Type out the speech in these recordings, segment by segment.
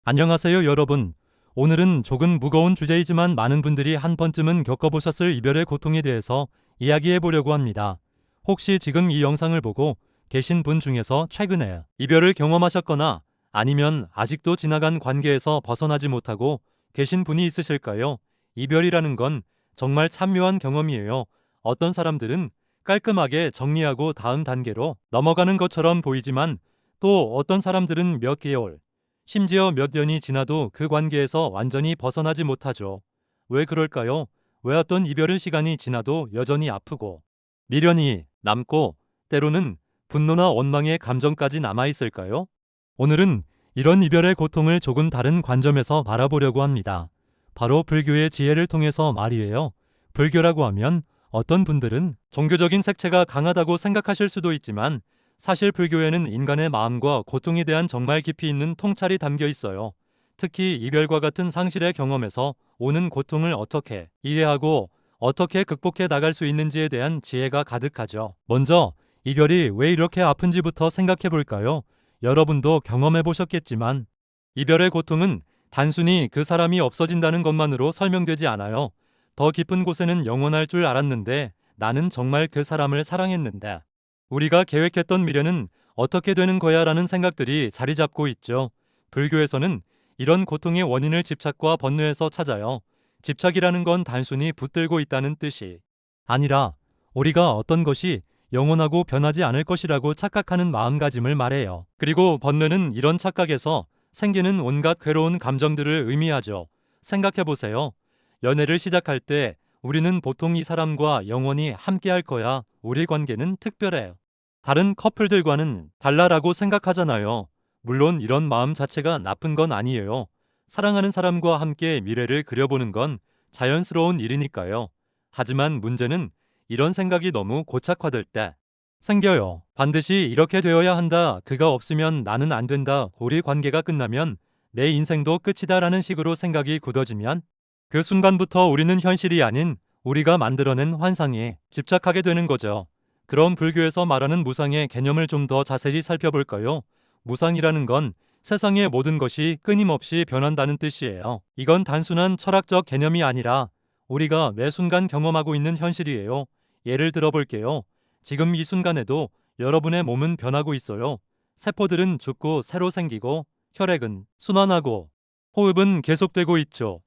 안녕하세요, 여러분. 오늘은 조금 무거운 주제이지만 많은 분들이 한 번쯤은 겪어보셨을 이별의 고통에 대해서 이야기해 보려고 합니다. 혹시 지금 이 영상을 보고 계신 분 중에서 최근에 이별을 경험하셨거나 아니면 아직도 지나간 관계에서 벗어나지 못하고 계신 분이 있으실까요? 이별이라는 건 정말 참묘한 경험이에요. 어떤 사람들은 깔끔하게 정리하고 다음 단계로 넘어가는 것처럼 보이지만 또 어떤 사람들은 몇 개월, 심지어 몇 년이 지나도 그 관계에서 완전히 벗어나지 못하죠. 왜 그럴까요? 왜 어떤 이별의 시간이 지나도 여전히 아프고 미련이 남고 때로는 분노나 원망의 감정까지 남아있을까요? 오늘은 이런 이별의 고통을 조금 다른 관점에서 바라보려고 합니다. 바로 불교의 지혜를 통해서 말이에요. 불교라고 하면 어떤 분들은 종교적인 색채가 강하다고 생각하실 수도 있지만 사실 불교에는 인간의 마음과 고통에 대한 정말 깊이 있는 통찰이 담겨 있어요. 특히 이별과 같은 상실의 경험에서 오는 고통을 어떻게 이해하고 어떻게 극복해 나갈 수 있는지에 대한 지혜가 가득하죠. 먼저 이별이 왜 이렇게 아픈지부터 생각해 볼까요? 여러분도 경험해 보셨겠지만 이별의 고통은 단순히 그 사람이 없어진다는 것만으로 설명되지 않아요. 더 깊은 곳에는 영원할 줄 알았는데 나는 정말 그 사람을 사랑했는데 우리가 계획했던 미래는 어떻게 되는 거야 라는 생각들이 자리 잡고 있죠. 불교에서는 이런 고통의 원인을 집착과 번뇌에서 찾아요. 집착이라는 건 단순히 붙들고 있다는 뜻이 아니라 우리가 어떤 것이 영원하고 변하지 않을 것이라고 착각하는 마음가짐을 말해요. 그리고 번뇌는 이런 착각에서 생기는 온갖 괴로운 감정들을 의미하죠. 생각해보세요. 연애를 시작할 때 우리는 보통 이 사람과 영원히 함께 할 거야. 우리 관계는 특별해. 다른 커플들과는 달라라고 생각하잖아요. 물론 이런 마음 자체가 나쁜 건 아니에요. 사랑하는 사람과 함께 미래를 그려보는 건 자연스러운 일이니까요. 하지만 문제는 이런 생각이 너무 고착화될 때 생겨요. 반드시 이렇게 되어야 한다. 그가 없으면 나는 안 된다. 우리 관계가 끝나면 내 인생도 끝이다라는 식으로 생각이 굳어지면 그 순간부터 우리는 현실이 아닌 우리가 만들어낸 환상에 집착하게 되는 거죠. 그럼 불교에서 말하는 무상의 개념을 좀 더 자세히 살펴볼까요? 무상이라는 건 세상의 모든 것이 끊임없이 변한다는 뜻이에요. 이건 단순한 철학적 개념이 아니라 우리가 매 순간 경험하고 있는 현실이에요. 예를 들어볼게요. 지금 이 순간에도 여러분의 몸은 변하고 있어요. 세포들은 죽고 새로 생기고 혈액은 순환하고 호흡은 계속되고 있죠.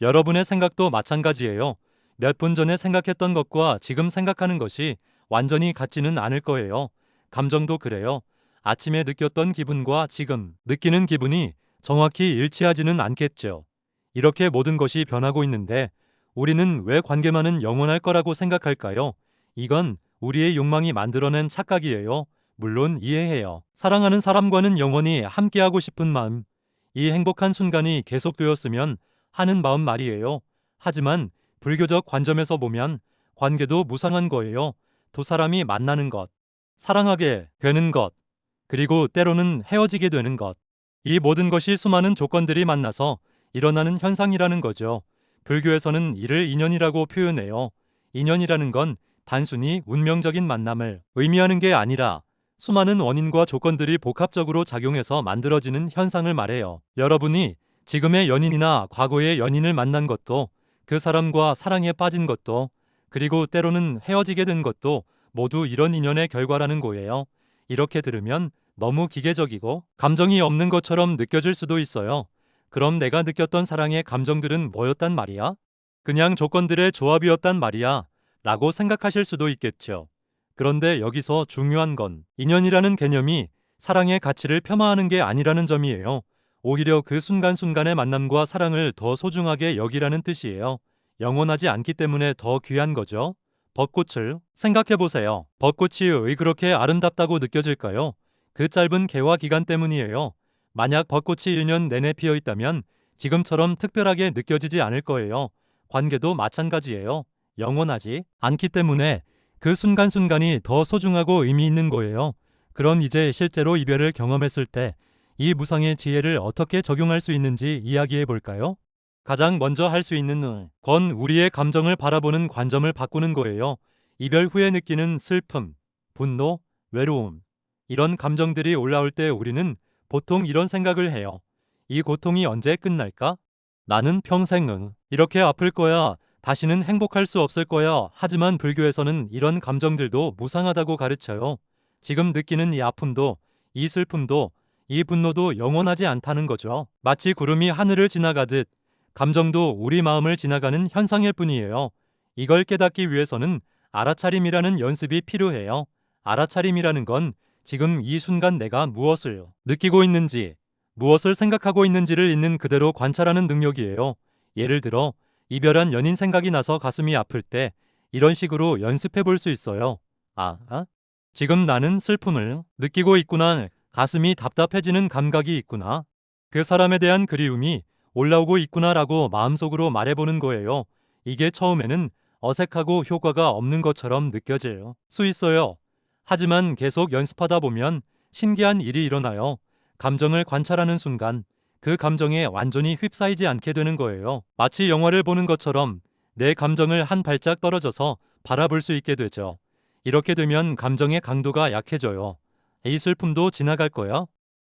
여러분의 생각도 마찬가지예요. 몇 분 전에 생각했던 것과 지금 생각하는 것이 완전히 같지는 않을 거예요. 감정도 그래요. 아침에 느꼈던 기분과 지금 느끼는 기분이 정확히 일치하지는 않겠죠. 이렇게 모든 것이 변하고 있는데 우리는 왜 관계만은 영원할 거라고 생각할까요? 이건 우리의 욕망이 만들어낸 착각이에요. 물론 이해해요. 사랑하는 사람과는 영원히 함께하고 싶은 마음, 이 행복한 순간이 계속되었으면 하는 마음 말이에요. 하지만 불교적 관점에서 보면 관계도 무상한 거예요. 두 사람이 만나는 것, 사랑하게 되는 것, 그리고 때로는 헤어지게 되는 것. 이 모든 것이 수많은 조건들이 만나서 일어나는 현상이라는 거죠. 불교에서는 이를 인연이라고 표현해요. 인연이라는 건 단순히 운명적인 만남을 의미하는 게 아니라 수많은 원인과 조건들이 복합적으로 작용해서 만들어지는 현상을 말해요. 여러분이 지금의 연인이나 과거의 연인을 만난 것도 그 사람과 사랑에 빠진 것도 그리고 때로는 헤어지게 된 것도 모두 이런 인연의 결과라는 거예요. 이렇게 들으면 너무 기계적이고 감정이 없는 것처럼 느껴질 수도 있어요. 그럼 내가 느꼈던 사랑의 감정들은 뭐였단 말이야? 그냥 조건들의 조합이었단 말이야. 라고 생각하실 수도 있겠죠. 그런데 여기서 중요한 건 인연이라는 개념이 사랑의 가치를 폄하하는 게 아니라는 점이에요. 오히려 그 순간순간의 만남과 사랑을 더 소중하게 여기라는 뜻이에요. 영원하지 않기 때문에 더 귀한 거죠. 벚꽃을 생각해 보세요. 벚꽃이 왜 그렇게 아름답다고 느껴질까요? 그 짧은 개화 기간 때문이에요. 만약 벚꽃이 1년 내내 피어 있다면 지금처럼 특별하게 느껴지지 않을 거예요. 관계도 마찬가지예요. 영원하지 않기 때문에 그 순간순간이 더 소중하고 의미 있는 거예요. 그럼 이제 실제로 이별을 경험했을 때 이 무상의 지혜를 어떻게 적용할 수 있는지 이야기해 볼까요? 가장 먼저 할 수 있는 건 우리의 감정을 바라보는 관점을 바꾸는 거예요. 이별 후에 느끼는 슬픔, 분노, 외로움, 이런 감정들이 올라올 때 우리는 보통 이런 생각을 해요. 이 고통이 언제 끝날까? 나는 평생 이렇게 아플 거야. 다시는 행복할 수 없을 거야. 하지만 불교에서는 이런 감정들도 무상하다고 가르쳐요. 지금 느끼는 이 아픔도, 이 슬픔도, 이 분노도 영원하지 않다는 거죠. 마치 구름이 하늘을 지나가듯 감정도 우리 마음을 지나가는 현상일 뿐이에요. 이걸 깨닫기 위해서는 알아차림이라는 연습이 필요해요. 알아차림이라는 건 지금 이 순간 내가 무엇을 느끼고 있는지, 무엇을 생각하고 있는지를 있는 그대로 관찰하는 능력이에요. 예를 들어 이별한 연인 생각이 나서 가슴이 아플 때 이런 식으로 연습해 볼 수 있어요. 지금 나는 슬픔을 느끼고 있구나. 가슴이 답답해지는 감각이 있구나. 그 사람에 대한 그리움이 올라오고 있구나라고 마음속으로 말해보는 거예요. 이게 처음에는 어색하고 효과가 없는 것처럼 느껴질 수 있어요. 하지만 계속 연습하다 보면 신기한 일이 일어나요. 감정을 관찰하는 순간 그 감정에 완전히 휩싸이지 않게 되는 거예요. 마치 영화를 보는 것처럼 내 감정을 한 발짝 떨어져서 바라볼 수 있게 되죠. 이렇게 되면 감정의 강도가 약해져요. 이 슬픔도 지나갈 거야.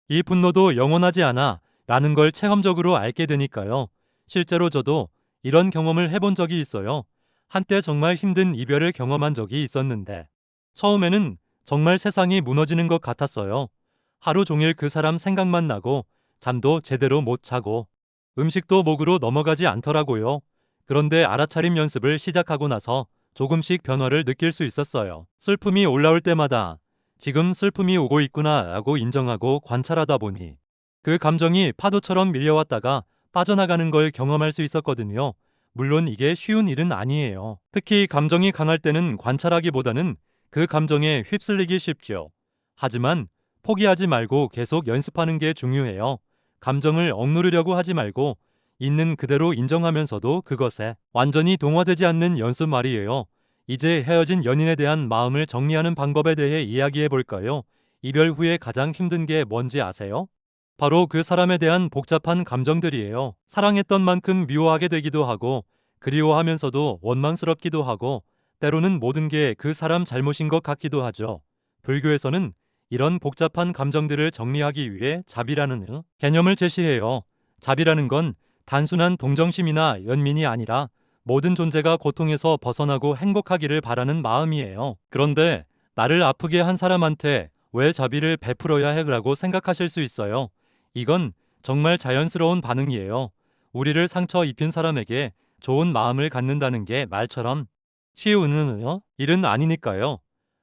이 분노도 영원하지 않아 라는 걸 체험적으로 알게 되니까요. 실제로 저도 이런 경험을 해본 적이 있어요. 한때 정말 힘든 이별을 경험한 적이 있었는데 처음에는 정말 세상이 무너지는 것 같았어요. 하루 종일 그 사람 생각만 나고 잠도 제대로 못 자고 음식도 목으로 넘어가지 않더라고요. 그런데 알아차림 연습을 시작하고 나서 조금씩 변화를 느낄 수 있었어요. 슬픔이 올라올 때마다 지금 슬픔이 오고 있구나 라고 인정하고 관찰하다 보니 그 감정이 파도처럼 밀려왔다가 빠져나가는 걸 경험할 수 있었거든요. 물론 이게 쉬운 일은 아니에요. 특히 감정이 강할 때는 관찰하기보다는 그 감정에 휩쓸리기 쉽죠. 하지만 포기하지 말고 계속 연습하는 게 중요해요. 감정을 억누르려고 하지 말고 있는 그대로 인정하면서도 그것에 완전히 동화되지 않는 연습 말이에요. 이제 헤어진 연인에 대한 마음을 정리하는 방법에 대해 이야기해 볼까요? 이별 후에 가장 힘든 게 뭔지 아세요? 바로 그 사람에 대한 복잡한 감정들이에요. 사랑했던 만큼 미워하게 되기도 하고 그리워하면서도 원망스럽기도 하고 때로는 모든 게 그 사람 잘못인 것 같기도 하죠. 불교에서는 이런 복잡한 감정들을 정리하기 위해 자비라는 개념을 제시해요. 자비라는 건 단순한 동정심이나 연민이 아니라 모든 존재가 고통에서 벗어나고 행복하기를 바라는 마음이에요. 그런데 나를 아프게 한 사람한테 왜 자비를 베풀어야 해라고 생각하실 수 있어요. 이건 정말 자연스러운 반응이에요. 우리를 상처 입힌 사람에게 좋은 마음을 갖는다는 게 말처럼 쉬운 일은 아니니까요.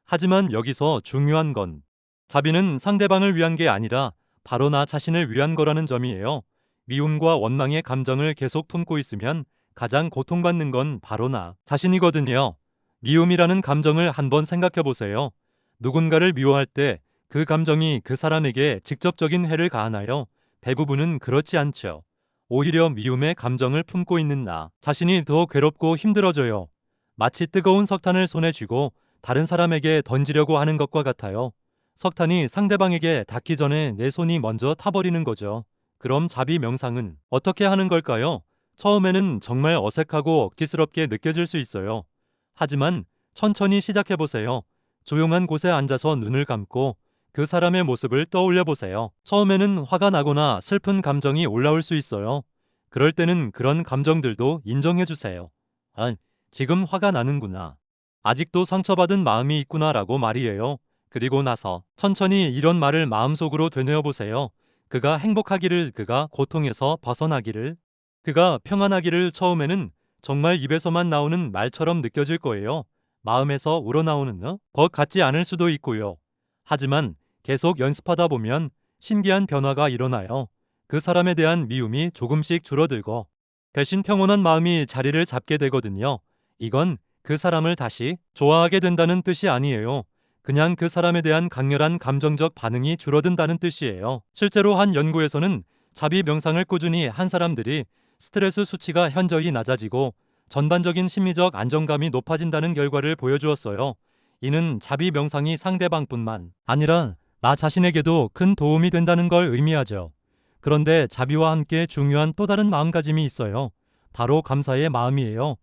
하지만 여기서 중요한 건 자비는 상대방을 위한 게 아니라 바로 나 자신을 위한 거라는 점이에요. 미움과 원망의 감정을 계속 품고 있으면 가장 고통받는 건 바로 나 자신이거든요. 미움이라는 감정을 한번 생각해 보세요. 누군가를 미워할 때 그 감정이 그 사람에게 직접적인 해를 가하나요? 대부분은 그렇지 않죠. 오히려 미움의 감정을 품고 있는 나 자신이 더 괴롭고 힘들어져요. 마치 뜨거운 석탄을 손에 쥐고 다른 사람에게 던지려고 하는 것과 같아요. 석탄이 상대방에게 닿기 전에 내 손이 먼저 타버리는 거죠. 그럼 자비 명상은 어떻게 하는 걸까요? 처음에는 정말 어색하고 억지스럽게 느껴질 수 있어요. 하지만 천천히 시작해 보세요. 조용한 곳에 앉아서 눈을 감고 그 사람의 모습을 떠올려 보세요. 처음에는 화가 나거나 슬픈 감정이 올라올 수 있어요. 그럴 때는 그런 감정들도 인정해 주세요. 지금 화가 나는구나. 아직도 상처받은 마음이 있구나라고 말이에요. 그리고 나서 천천히 이런 말을 마음속으로 되뇌어 보세요. 그가 행복하기를, 그가 고통에서 벗어나기를, 그가 평안하기를. 처음에는 정말 입에서만 나오는 말처럼 느껴질 거예요. 마음에서 우러나오는 것 같지 않을 수도 있고요. 하지만 계속 연습하다 보면 신기한 변화가 일어나요. 그 사람에 대한 미움이 조금씩 줄어들고 대신 평온한 마음이 자리를 잡게 되거든요. 이건 그 사람을 다시 좋아하게 된다는 뜻이 아니에요. 그냥 그 사람에 대한 강렬한 감정적 반응이 줄어든다는 뜻이에요. 실제로 한 연구에서는 자비 명상을 꾸준히 한 사람들이 스트레스 수치가 현저히 낮아지고 전반적인 심리적 안정감이 높아진다는 결과를 보여주었어요. 이는 자비 명상이 상대방뿐만 아니라 나 자신에게도 큰 도움이 된다는 걸 의미하죠. 그런데 자비와 함께 중요한 또 다른 마음가짐이 있어요. 바로 감사의 마음이에요.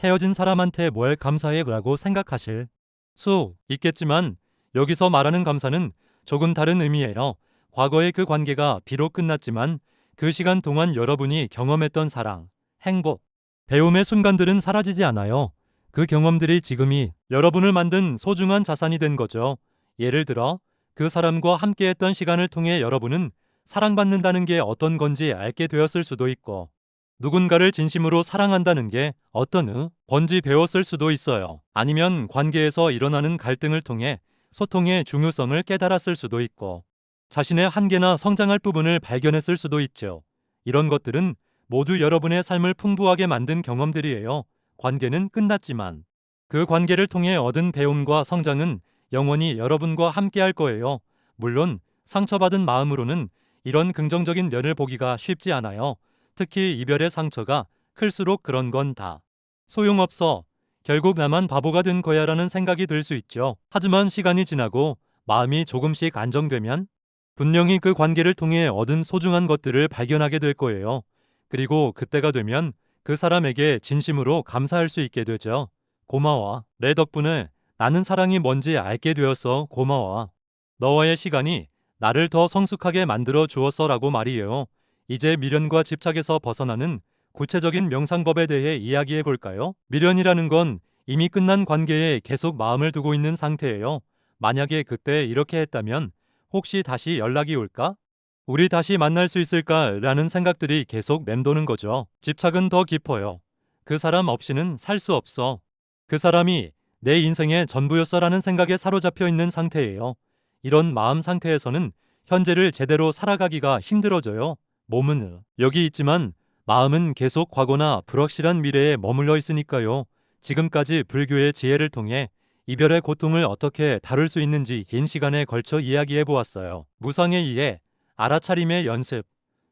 헤어진 사람한테 뭘 감사해라고 생각하실 수 있겠지만 여기서 말하는 감사는 조금 다른 의미예요. 과거의 그 관계가 비록 끝났지만 그 시간 동안 여러분이 경험했던 사랑, 행복, 배움의 순간들은 사라지지 않아요. 그 경험들이 지금이 여러분을 만든 소중한 자산이 된 거죠. 예를 들어 그 사람과 함께했던 시간을 통해 여러분은 사랑받는다는 게 어떤 건지 알게 되었을 수도 있고, 누군가를 진심으로 사랑한다는 게 어떤 건지 배웠을 수도 있어요. 아니면 관계에서 일어나는 갈등을 통해 소통의 중요성을 깨달았을 수도 있고, 자신의 한계나 성장할 부분을 발견했을 수도 있죠. 이런 것들은 모두 여러분의 삶을 풍부하게 만든 경험들이에요. 관계는 끝났지만 그 관계를 통해 얻은 배움과 성장은 영원히 여러분과 함께할 거예요. 물론 상처받은 마음으로는 이런 긍정적인 면을 보기가 쉽지 않아요. 특히 이별의 상처가 클수록 그런 건 다 소용없어. 결국 나만 바보가 된 거야라는 생각이 들 수 있죠. 하지만 시간이 지나고 마음이 조금씩 안정되면 분명히 그 관계를 통해 얻은 소중한 것들을 발견하게 될 거예요. 그리고 그때가 되면 그 사람에게 진심으로 감사할 수 있게 되죠. 고마워. 내 덕분에 나는 사랑이 뭔지 알게 되었어. 고마워. 너와의 시간이 나를 더 성숙하게 만들어 주었어라고 말이에요. 이제 미련과 집착에서 벗어나는 구체적인 명상법에 대해 이야기해 볼까요? 미련이라는 건 이미 끝난 관계에 계속 마음을 두고 있는 상태예요. 만약에 그때 이렇게 했다면 혹시 다시 연락이 올까? 우리 다시 만날 수 있을까라는 생각들이 계속 맴도는 거죠. 집착은 더 깊어요. 그 사람 없이는 살 수 없어. 그 사람이 내 인생의 전부였어라는 생각에 사로잡혀 있는 상태예요. 이런 마음 상태에서는 현재를 제대로 살아가기가 힘들어져요. 몸은 여기 있지만 마음은 계속 과거나 불확실한 미래에 머물러 있으니까요. 지금까지 불교의 지혜를 통해 이별의 고통을 어떻게 다룰 수 있는지 긴 시간에 걸쳐 이야기해 보았어요. 무상의 이해, 알아차림의 연습,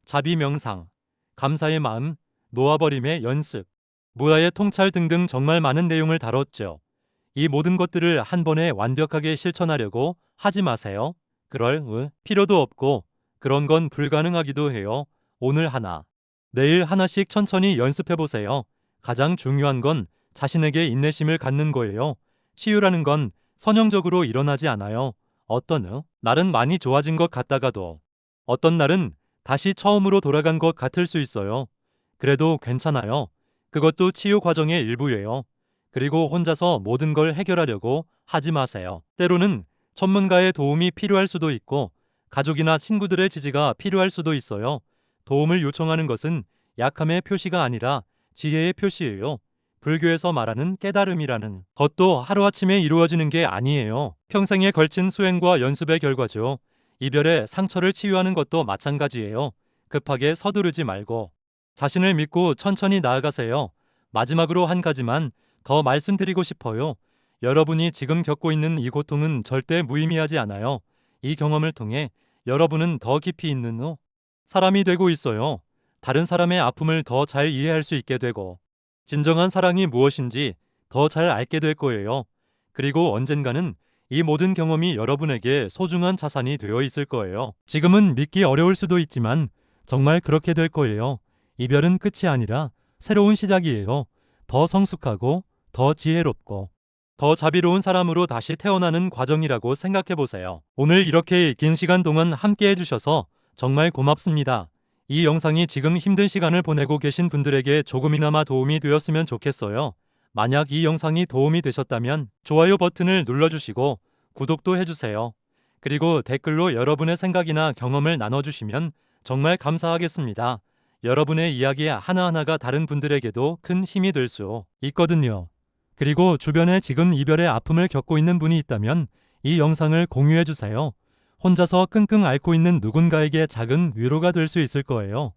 자비 명상, 감사의 마음, 놓아버림의 연습, 무아의 통찰 등등 정말 많은 내용을 다뤘죠. 이 모든 것들을 한 번에 완벽하게 실천하려고 하지 마세요. 그럴 필요도 없고 그런 건 불가능하기도 해요. 오늘 하나, 내일 하나씩 천천히 연습해 보세요. 가장 중요한 건 자신에게 인내심을 갖는 거예요. 치유라는 건 선형적으로 일어나지 않아요. 어떤 날은 많이 좋아진 것 같다가도 어떤 날은 다시 처음으로 돌아간 것 같을 수 있어요. 그래도 괜찮아요. 그것도 치유 과정의 일부예요. 그리고 혼자서 모든 걸 해결하려고 하지 마세요. 때로는 전문가의 도움이 필요할 수도 있고 가족이나 친구들의 지지가 필요할 수도 있어요. 도움을 요청하는 것은 약함의 표시가 아니라 지혜의 표시예요. 불교에서 말하는 깨달음이라는 것도 하루아침에 이루어지는 게 아니에요. 평생에 걸친 수행과 연습의 결과죠. 이별의 상처를 치유하는 것도 마찬가지예요. 급하게 서두르지 말고 자신을 믿고 천천히 나아가세요. 마지막으로 한 가지만 더 말씀드리고 싶어요. 여러분이 지금 겪고 있는 이 고통은 절대 무의미하지 않아요. 이 경험을 통해 여러분은 더 깊이 있는 사람이 되고 있어요. 다른 사람의 아픔을 더 잘 이해할 수 있게 되고 진정한 사랑이 무엇인지 더 잘 알게 될 거예요. 그리고 언젠가는 이 모든 경험이 여러분에게 소중한 자산이 되어 있을 거예요. 지금은 믿기 어려울 수도 있지만 정말 그렇게 될 거예요. 이별은 끝이 아니라 새로운 시작이에요. 더 성숙하고 더 지혜롭고 더 자비로운 사람으로 다시 태어나는 과정이라고 생각해 보세요. 오늘 이렇게 긴 시간 동안 함께 해주셔서 정말 고맙습니다. 이 영상이 지금 힘든 시간을 보내고 계신 분들에게 조금이나마 도움이 되었으면 좋겠어요. 만약 이 영상이 도움이 되셨다면 좋아요 버튼을 눌러주시고 구독도 해주세요. 그리고 댓글로 여러분의 생각이나 경험을 나눠주시면 정말 감사하겠습니다. 여러분의 이야기 하나하나가 다른 분들에게도 큰 힘이 될 수 있거든요. 그리고 주변에 지금 이별의 아픔을 겪고 있는 분이 있다면 이 영상을 공유해주세요. 혼자서 끙끙 앓고 있는 누군가에게 작은 위로가 될 수 있을 거예요.